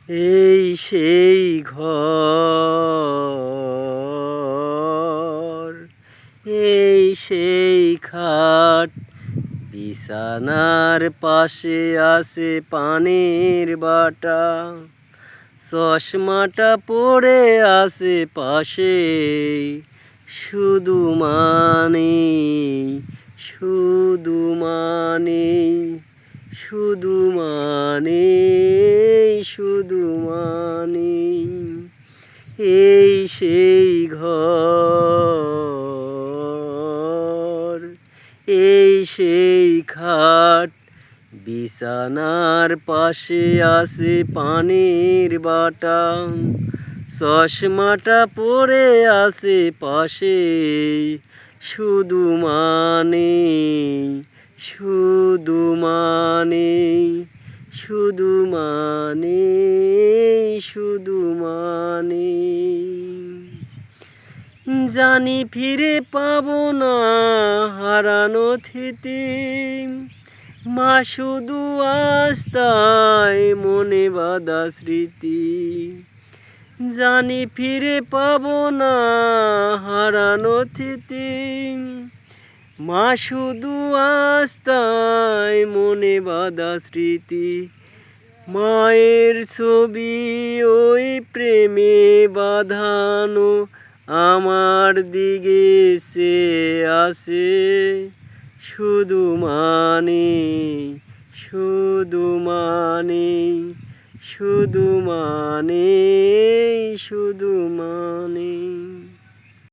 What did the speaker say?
এই সেই ঘর, এই সেই খাট, বিছানার পাশে আছে পানির বাটা, চশমাটা পড়ে আছে পাশে, শুধু মানে, শুধু মানে, শুধু মানে, শুধু মানে, এই সেই ঘর, এই সেই খাট, বিছানার পাশে আছে পানির বাটা, চশমাটা পড়ে আছে পাশে, শুধু মানে, শুধু মানে, শুধু মানে, শুধু মানে। জানি ফিরে পাবো না হারানো স্মৃতি, মা শুধু আস্তায় মনে বাঁধা স্মৃতি। জানি ফিরে পাবো না হারানো স্মৃতি, মা শুধু আস্তায় মনে বাঁধা স্মৃতি। মায়ের ছবি ওই প্রেমে বাঁধানো আমার দিকে চেয়ে আসে, শুধু মানে, শুধু মানে, শুধু মানে, শুধু মানে।